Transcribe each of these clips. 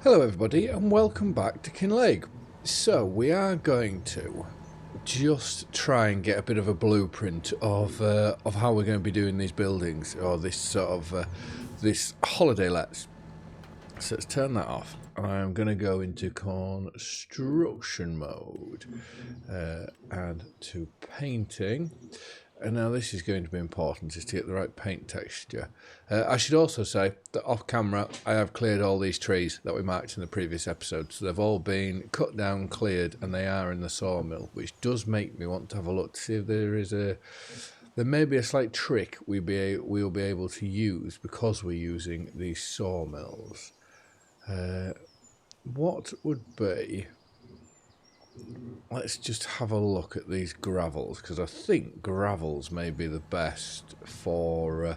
Hello everybody and welcome back to Kinlaig. So we are going to just try and get a bit of a blueprint of how we're going to be doing these buildings, or this sort of this holiday lets. So let's turn that off. I'm going to go into construction mode and to painting. And now this is going to be important, is to get the right paint texture. I should also say that off camera I have cleared all these trees that we marked in the previous episode. So they've all been cut down, cleared, and they are in the sawmill, which does make me want to have a look to see if there may be a slight trick we'll be able to use because we're using these sawmills. What would be... Let's just have a look at these gravels, because I think gravels may be the best for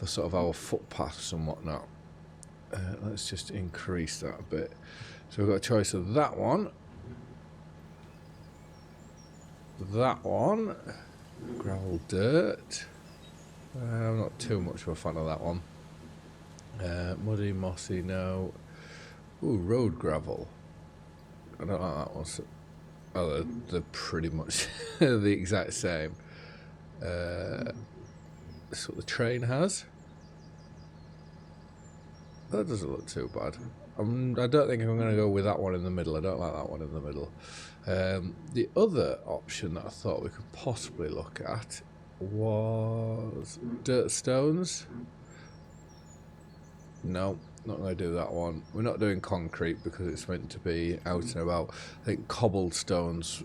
sort of our footpaths and whatnot. Let's just increase that a bit. So we've got a choice of that one, gravel dirt. I'm not too much of a fan of that one. Muddy, mossy, no. Ooh, road gravel. I don't like that one. Oh, they're pretty much the exact same. That's what the train has. That doesn't look too bad. I don't think I'm going to go with that one in the middle. I don't like that one in the middle. The other option that I thought we could possibly look at was dirt stones. No, not going to do that one. We're not doing concrete because it's meant to be out and about. I think cobblestones,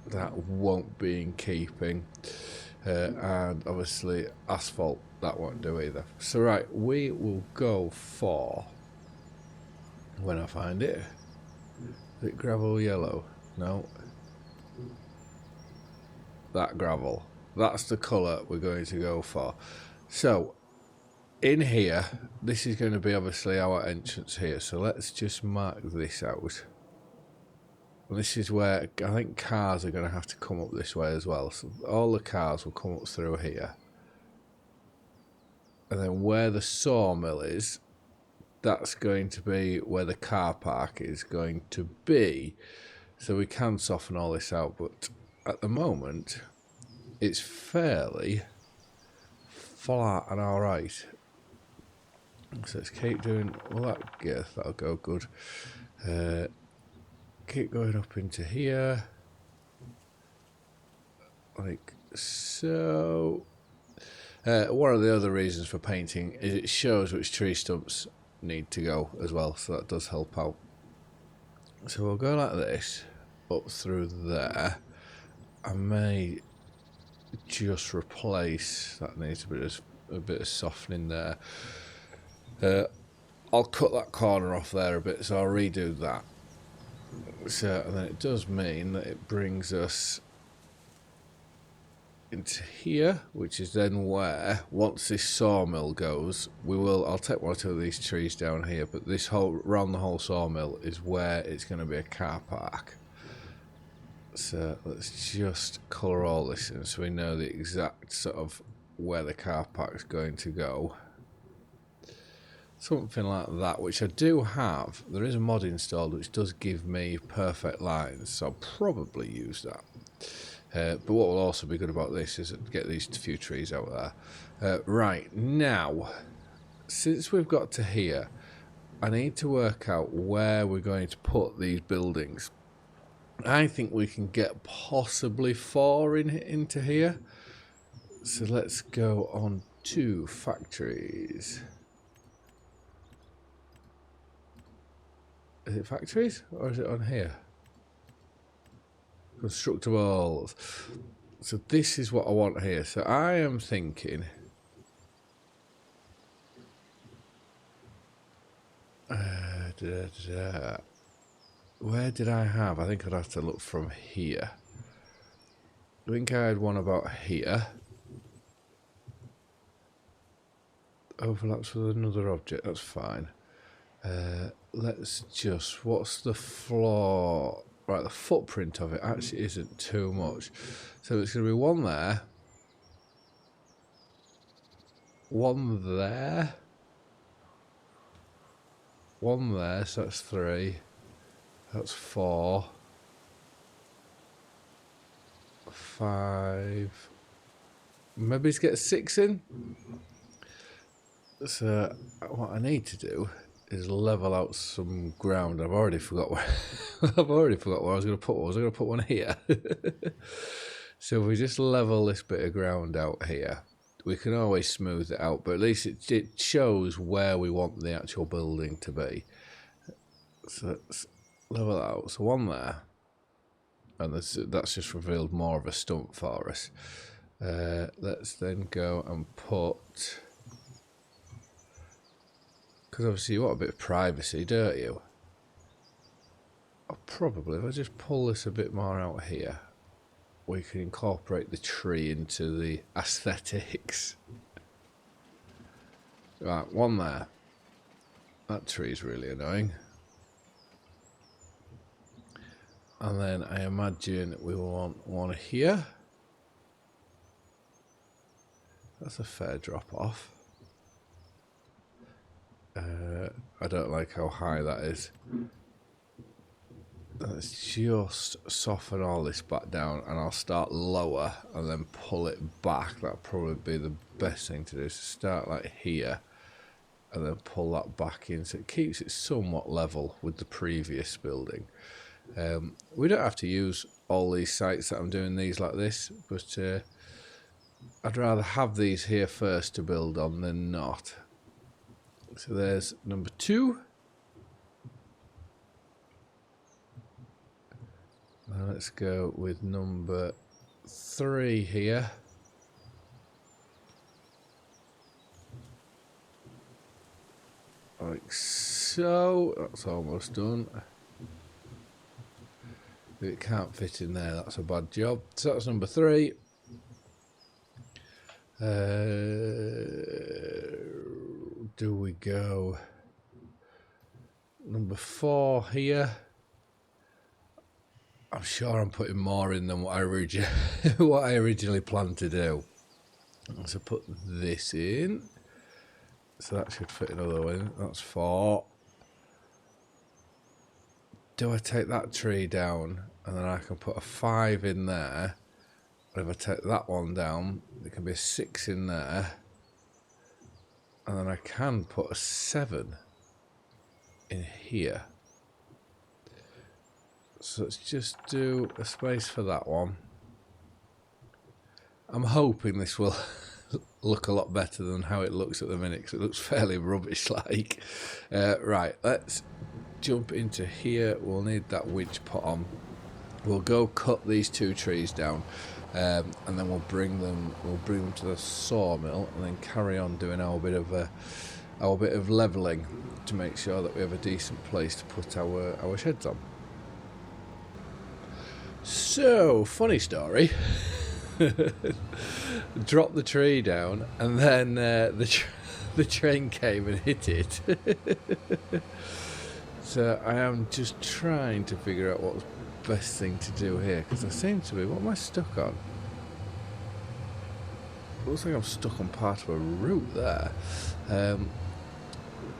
that won't be in keeping. And obviously asphalt, that won't do either. So right, we will go for, when I find it, is it gravel yellow? No. That gravel. That's the colour we're going to go for. So in here, this is going to be obviously our entrance here, so let's just mark this out. This is where I think cars are going to have to come up this way as well, so all the cars will come up through here. And then where the sawmill is, that's going to be where the car park is going to be. So we can soften all this out, but at the moment, it's fairly flat and alright. So let's keep doing, well, that'll go good. Keep going up into here, like so. One of the other reasons for painting is it shows which tree stumps need to go as well, so that does help out. So we'll go like this, up through there. I may just replace, that needs a bit of softening there. I'll cut that corner off there a bit, so I'll redo that. So, and then it does mean that it brings us into here, which is then where, once this sawmill goes, I'll take one or two of these trees down here, but this round the whole sawmill is where it's going to be a car park. So let's just colour all this in so we know the exact sort of where the car park's going to go. Something like that, which I do have. There is a mod installed which does give me perfect lines, so I'll probably use that. But what will also be good about this is get these few trees out there. Right, now, since we've got to here, I need to work out where we're going to put these buildings. I think we can get possibly 4 into here. So let's go on to factories. Is it factories or is it on here? Constructables. So this is what I want here. So I am thinking where did I have? I think I'd have to look from here. I think I had one about here. Overlaps with another object, that's fine. Let's just, what's the floor? Right, the footprint of it actually isn't too much. So it's going to be one there. One there. 1 there, so that's 3. That's 4. 5. Maybe let's get 6 in. So what I need to do is level out some ground. I've already forgot where I was going to put one. I was going to put one here. So if we just level this bit of ground out here, we can always smooth it out, but at least it shows where we want the actual building to be. So let's level out. So 1 there, and that's just revealed more of a stump for us. Let's then go and put, because obviously you want a bit of privacy, don't you? Probably if I just pull this a bit more out here, we can incorporate the tree into the aesthetics. Right, 1 there. That tree's really annoying. And then I imagine we want 1 here. That's a fair drop off. I don't like how high that is. Let's just soften all this back down, and I'll start lower and then pull it back. That'll probably be the best thing to do. So start like here and then pull that back in, so it keeps it somewhat level with the previous building. We don't have to use all these sites that I'm doing these like this, but I'd rather have these here first to build on than not. So there's number 2. Now let's go with number 3 here. Like so. That's almost done. If it can't fit in there, that's a bad job. So that's number 3. Do we go number 4 here? I'm sure I'm putting more in than what I originally planned to do. So put this in. So that should fit another one. That's 4. Do I take that tree down and then I can put a 5 in there? But if I take that one down, there can be a 6 in there. And then I can put a 7 in here. So let's just do a space for that one. I'm hoping this will look a lot better than how it looks at the minute, because it looks fairly rubbish like. Right, let's jump into here. We'll need that winch put on. We'll go cut these 2 trees down, and then we'll bring them to the sawmill, and then carry on doing our bit of levelling to make sure that we have a decent place to put our sheds on. So, funny story. Dropped the tree down, and then the train came and hit it. So I am just trying to figure out what's the best thing to do here, because I seem to be. What am I stuck on? Looks like I'm stuck on part of a route there. Yeah,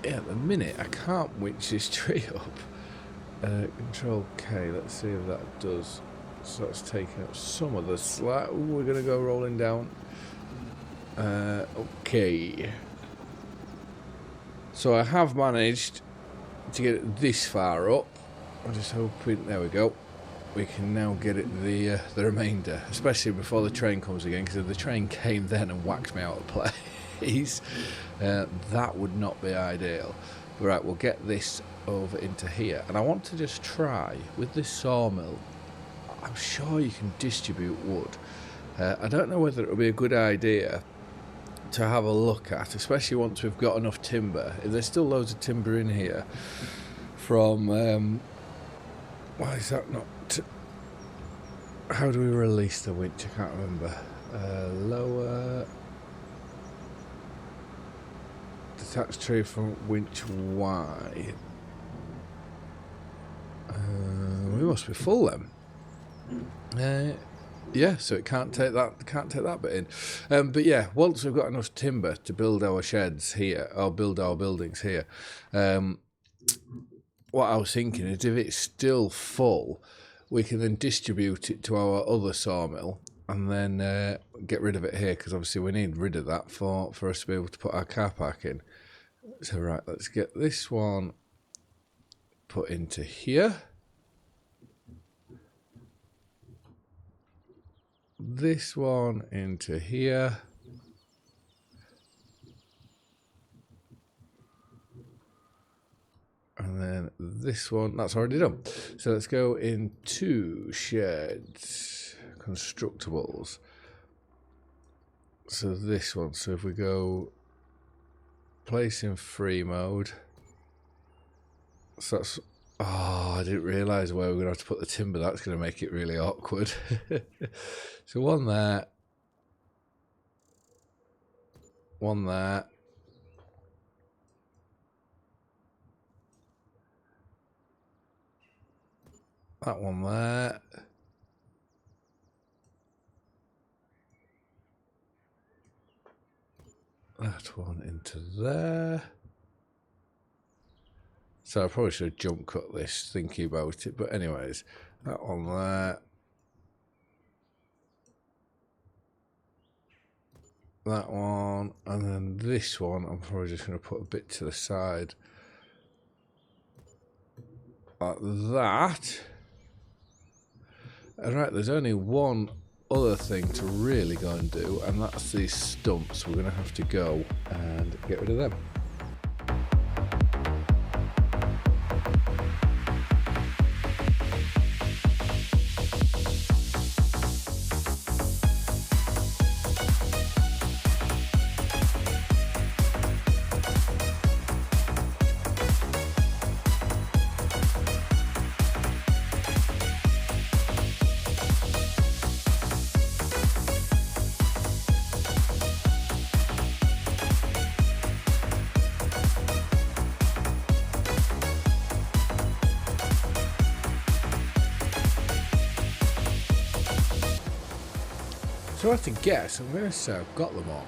at the minute I can't winch this tree up. Control K. Let's see if that does. So that's taking up some of the slack. Ooh, we're going to go rolling down. Okay. So I have managed to get it this far up. I'm just hoping, there we go. We can now get it the remainder, especially before the train comes again, because if the train came then and whacked me out of place, that would not be ideal. But right, we'll get this over into here. And I want to just try, with this sawmill, I'm sure you can distribute wood. I don't know whether it would be a good idea to have a look at, especially once we've got enough timber. If there's still loads of timber in here from... why is that not... How do we release the winch? I can't remember. Lower... Detach tree from winch Y. We must be full then. Yeah, so it can't take that bit in. But yeah, once we've got enough timber to build our sheds here, or build our buildings here, what I was thinking is if it's still full, we can then distribute it to our other sawmill and then get rid of it here, because obviously we need rid of that for us to be able to put our car park in. So right, let's get this one put into here. This one into here. And then this one, that's already done. So let's go into sheds, constructables. So this one, so if we go place in free mode. So that's, oh, I didn't realise where we're going to have to put the timber. That's going to make it really awkward. So one there. One there. That one there. That one into there. So I probably should have jump cut this thinking about it. But anyways, that one there. That one. And then this one, I'm probably just going to put a bit to the side. Like that. Alright, there's only one other thing to really go and do, and that's these stumps. We're going to have to go and get rid of them. So I have to guess, I'm going to say I've got them all.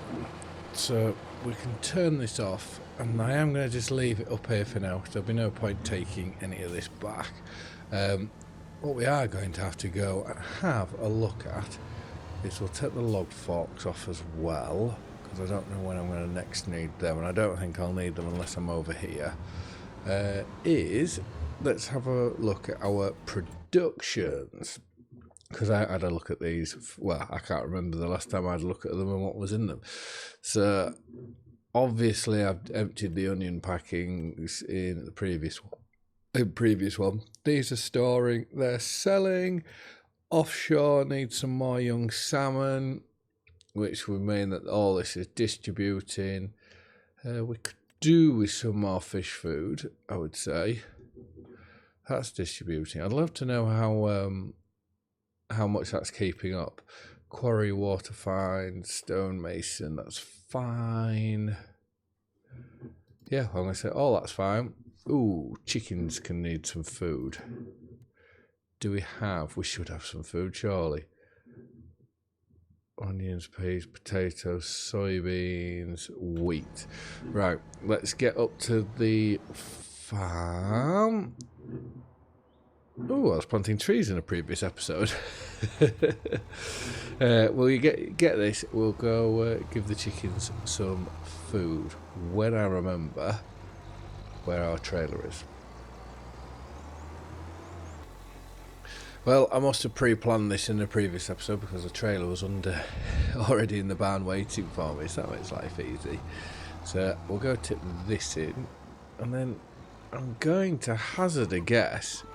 So we can turn this off, and I am going to just leave it up here for now, because there'll be no point taking any of this back. What we are going to have to go and have a look at is we'll take the log forks off as well, because I don't know when I'm going to next need them, and I don't think I'll need them unless I'm over here. Let's have a look at our productions. Because I had a look at these, well, I can't remember the last time I had a look at them and what was in them. So, obviously I've emptied the onion packings in the previous one. These are storing, they're selling. Offshore needs some more young salmon, which would mean that all this is distributing. We could do with some more fish food, I would say. That's distributing. I'd love to know how much that's keeping up. Quarry, water fine, stonemason, that's fine. Yeah, I'm going to say, oh, that's fine. Ooh, chickens can need some food. Do we have? We should have some food, surely. Onions, peas, potatoes, soybeans, wheat. Right, let's get up to the farm. Oh, I was planting trees in a previous episode. Well, you get this. We'll go give the chickens some food when I remember where our trailer is. Well, I must have pre-planned this in the previous episode because the trailer was already in the barn waiting for me, so that makes life easy. So we'll go tip this in, and then I'm going to hazard a guess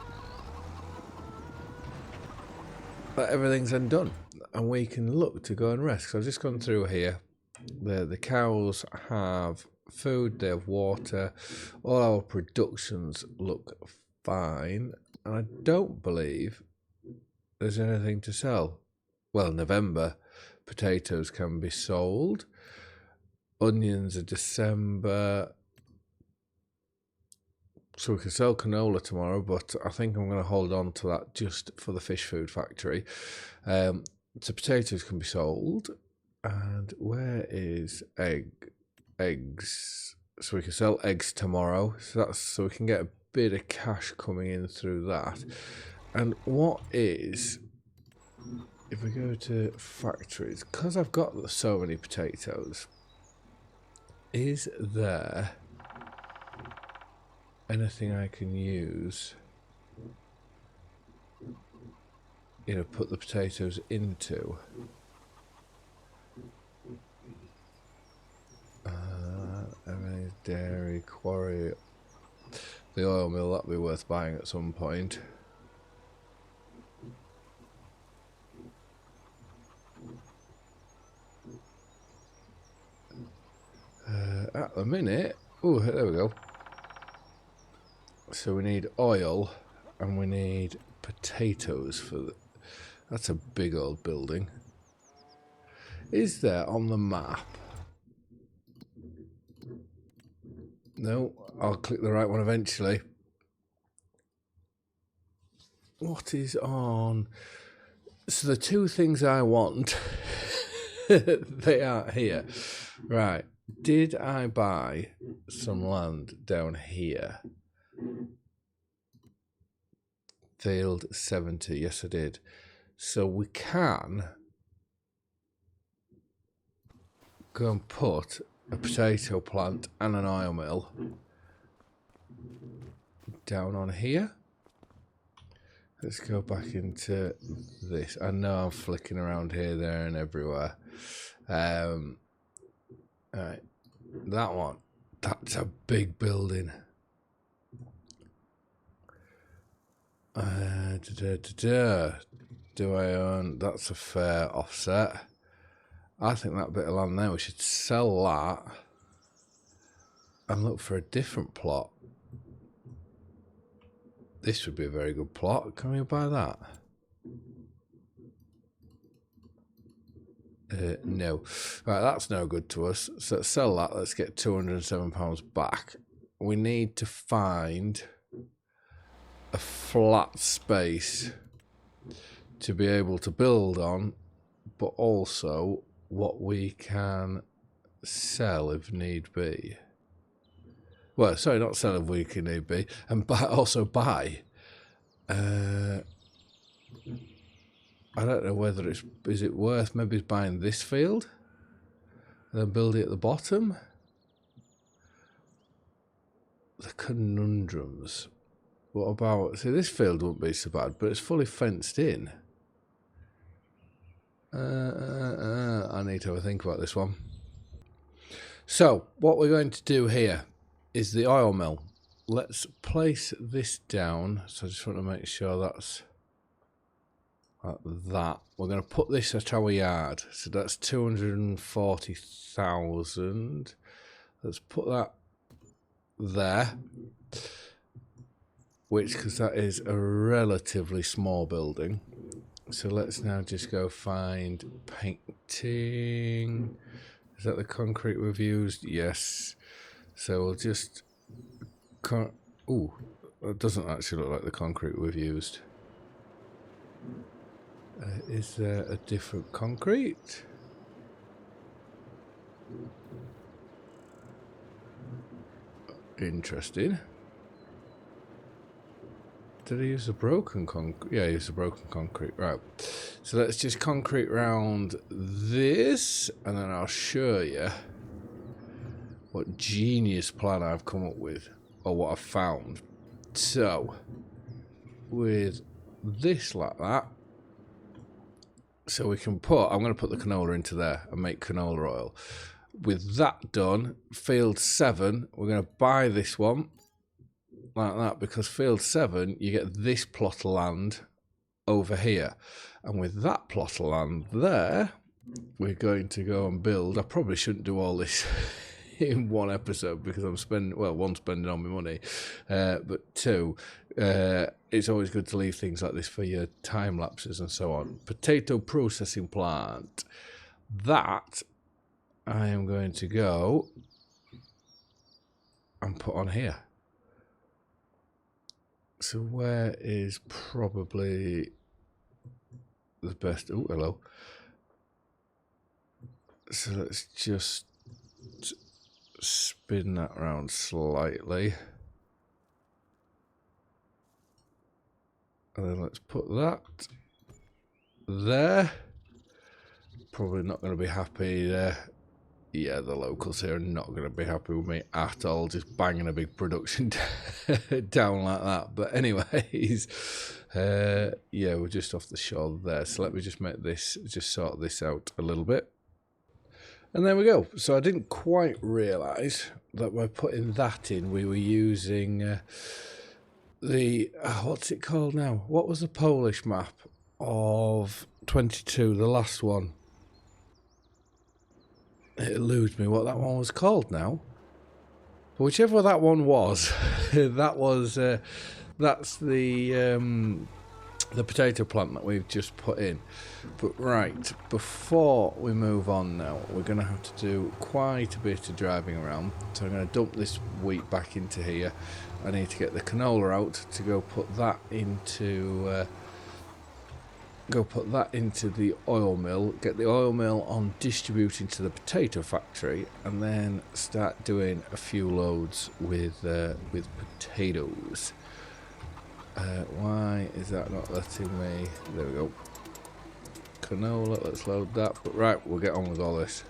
that everything's then done and we can look to go and rest. So I've just gone through here. The cows have food, they have water, all our productions look fine, and I don't believe there's anything to sell. Well, November potatoes can be sold, onions are December. So we can sell canola tomorrow, but I think I'm going to hold on to that just for the fish food factory. So potatoes can be sold. And where is eggs? So we can sell eggs tomorrow. So we can get a bit of cash coming in through that. And what is, if we go to factories, because I've got so many potatoes, is there anything I can use, you know, put the potatoes into? Everything's dairy, quarry, the oil mill, that'll be worth buying at some point. At the minute, oh, there we go. So we need oil and we need potatoes for the, that's a big old building. Is there on the map? No, I'll click the right one eventually. What is on? So the two things I want, they aren't here. Right. Did I buy some land down here? Field 70. Yes, I did. So we can go and put a potato plant and an oil mill down on here. Let's go back into this. I know I'm flicking around here, there, and everywhere. Alright, that one. That's a big building. Do I own? That's a fair offset. I think that bit of land there, we should sell that and look for a different plot. This would be a very good plot. Can we buy that? No. Right, that's no good to us. So let's sell that. Let's get £207 back. We need to find a flat space to be able to build on, but also what we can sell if need be. Well, sorry, not sell if we can need be, and also buy. I don't know whether is it worth maybe buying this field and then build it at the bottom. The conundrums. What about, see, this field wouldn't be so bad, but it's fully fenced in. I need to have a think about this one. So what we're going to do here is the oil mill. Let's place this down. So I just want to make sure that's like that. We're going to put this at our yard. So that's 240,000. Let's put that there. Which, because that is a relatively small building. So let's now just go find painting. Is that the concrete we've used? Yes. So we'll just... Ooh, it doesn't actually look like the concrete we've used. Is there a different concrete? Interesting. Did I use a broken concrete? Yeah, I used a broken concrete. Right. So let's just concrete round this, and then I'll show you what genius plan I've come up with, or what I've found. So, with this like that, so we can put, I'm going to put the canola into there and make canola oil. With that done, field 7, we're going to buy this one like that, because field 7, you get this plot of land over here. And with that plot of land there, we're going to go and build. I probably shouldn't do all this in one episode because I'm spending, well, one, spending on my money, but two, it's always good to leave things like this for your time lapses and so on. Potato processing plant. That I am going to go and put on here. So where is probably the best? Oh, hello. So let's just spin that around slightly. And then let's put that there. Probably not going to be happy there. Yeah, the locals here are not going to be happy with me at all, just banging a big production down like that. But anyways, yeah, we're just off the shore there. So let me just make this, just sort this out a little bit. And there we go. So I didn't quite realise that by putting that in, we were using the, what's it called now? What was the Polish map of 22, the last one? It eludes me what that one was called now. But whichever that one was, that was that's the potato plant that we've just put in. But right, before we move on now, we're going to have to do quite a bit of driving around. So I'm going to dump this wheat back into here. I need to get the canola out to go put that into the oil mill, get the oil mill on distributing to the potato factory, and then start doing a few loads with potatoes. Why is that not letting me? There we go. Canola, let's load that. But right, we'll get on with all this.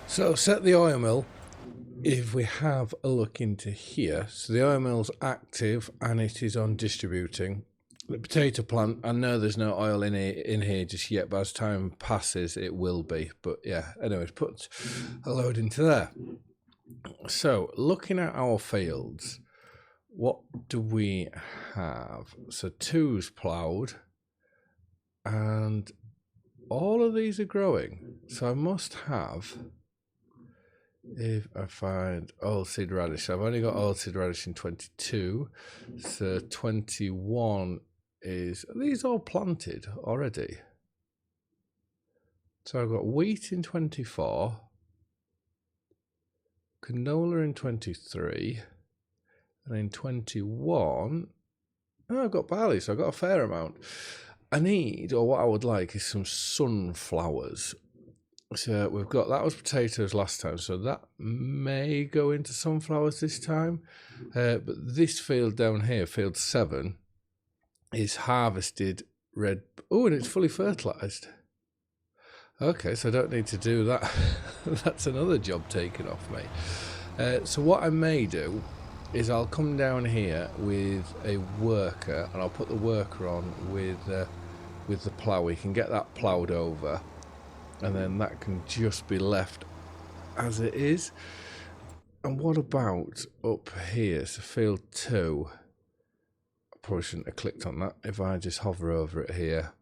So set the oil mill, if we have a look into here, so the oil mill's active and it is on distributing. The potato plant, I know there's no oil in here just yet, but as time passes it will be. But yeah, anyways, put a load into there. So looking at our fields, what do we have? So 2's ploughed and all of these are growing. So I must have... If I find oilseed radish, I've only got oilseed radish in 22, so 21 is, are these all planted already? So I've got wheat in 24, canola in 23, and in 21, oh, I've got barley, so I've got a fair amount. I need, or what I would like, is some sunflowers. So we've got, that was potatoes last time, so that may go into sunflowers this time. But this field down here, field 7, is harvested red. Oh, and it's fully fertilised. Okay, so I don't need to do that. That's another job taken off me. So what I may do is I'll come down here with a worker, and I'll put the worker on with the plough. We can get that ploughed over. And then that can just be left as it is. And what about up here? So field 2. I probably shouldn't have clicked on that. If I just hover over it here.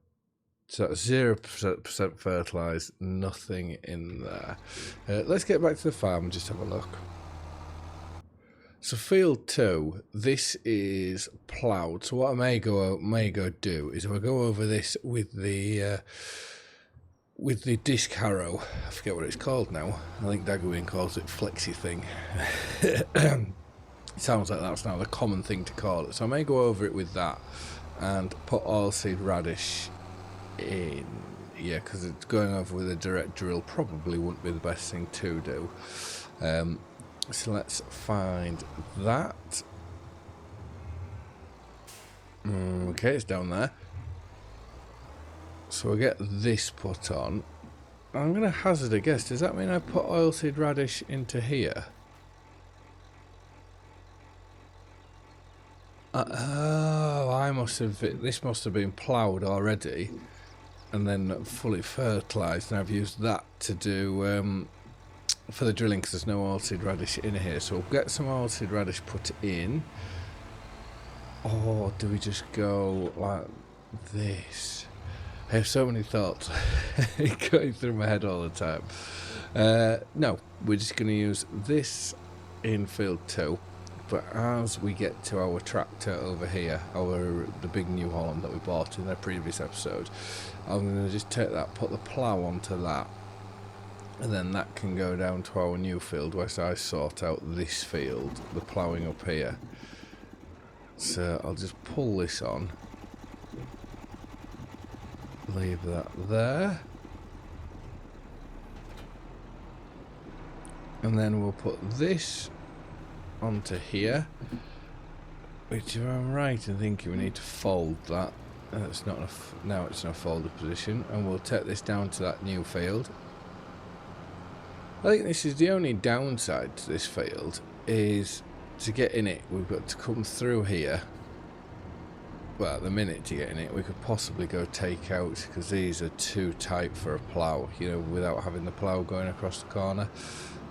So that's 0% fertilised, nothing in there. Let's get back to the farm and just have a look. So field 2, this is ploughed. So what I may go do is I'll go over this with the with the disc harrow. I forget what it's called now. I think Daggerwin calls it flexi thing. It sounds like that's now the common thing to call it. So I may go over it with that and put oilseed radish in. Yeah, because it's going over with a direct drill probably wouldn't be the best thing to do. So let's find that. Okay, it's down there. So we'll get this put on. I'm going to hazard a guess. Does that mean I put oilseed radish into here? Oh, I must have. This must have been ploughed already, and then fully fertilised. And I've used that to do for the drilling because there's no oilseed radish in here. So we'll get some oilseed radish put in. Or do we just go like this? I have so many thoughts going through my head all the time. No, we're just going to use this in field 2. But as we get to our tractor over here, the big New Holland that we bought in the previous episode, I'm going to just take that, put the plough onto that, and then that can go down to our new field whilst I sort out this field, the ploughing up here. So I'll just pull this on. Leave that there. And then we'll put this onto here. Which, if I'm right in thinking, we need to fold that. It's not enough. Now it's in a folded position. And we'll take this down to that new field. I think this is the only downside to this field, is to get in it, we've got to come through here. Well, at the minute to get in it, we could possibly go take out, because these are too tight for a plough, you know, without having the plough going across the corner.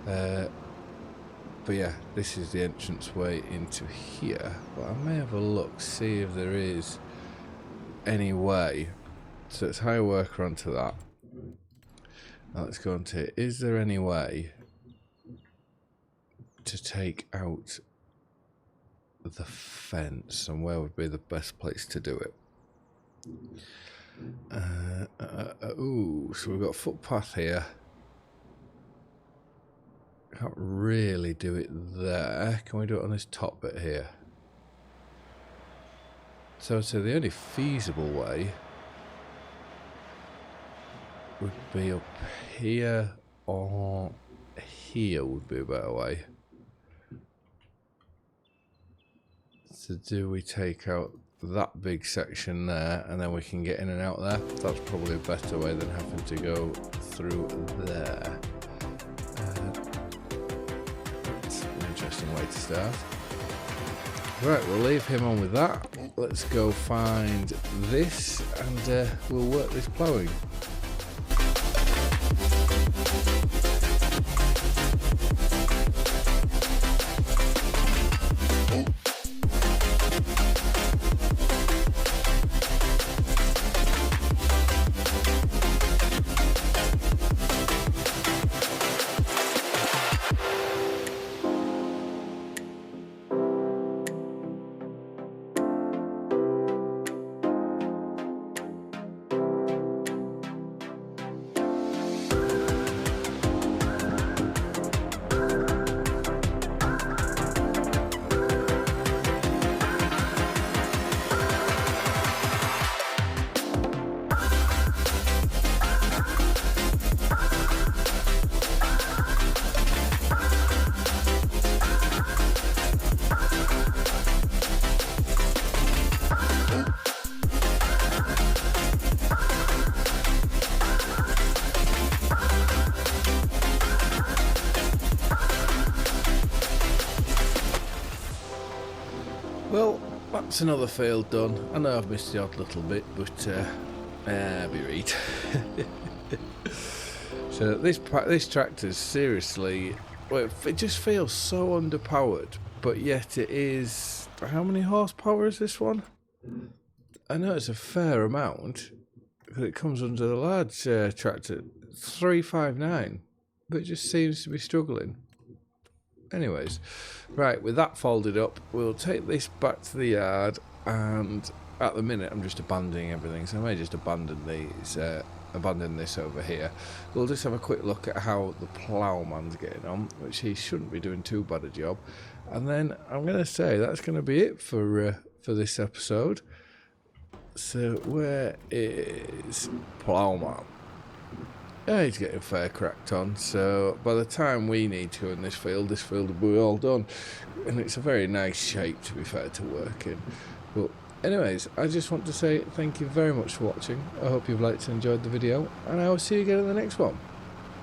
But yeah, this is the entrance way into here. But I may have a look, see if there is any way. So it's hire worker onto that. Now let's go on to, is there any way to take out the fence, and where would be the best place to do it? Ooh, so we've got a footpath here. Can't really do it there. Can we do it on this top bit here? So the only feasible way would be up here, or here would be a better way. So do we take out that big section there, and then we can get in and out there? That's probably a better way than having to go through there. That's an interesting way to start. Right, we'll leave him on with that. Let's go find this, and we'll work this ploughing. Well, that's another field done. I know I've missed the odd little bit, but be right. So this tractor's seriously, well, it just feels so underpowered, but yet it is. How many horsepower is this one? I know it's a fair amount, because it comes under the large tractor, 359, but it just seems to be struggling. Anyways, right, with that folded up, we'll take this back to the yard, and at the minute I'm just abandoning everything, so I may just abandon these abandon this over here. We'll just have a quick look at how the ploughman's getting on, which he shouldn't be doing too bad a job. And then I'm going to say that's going to be it for this episode. So where is Ploughman? Yeah, he's getting fair cracked on, so by the time we need to in this field will be all done. And it's a very nice shape, to be fair, to work in. But anyways, I just want to say thank you very much for watching. I hope you've liked and enjoyed the video, and I will see you again in the next one.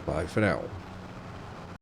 Bye for now.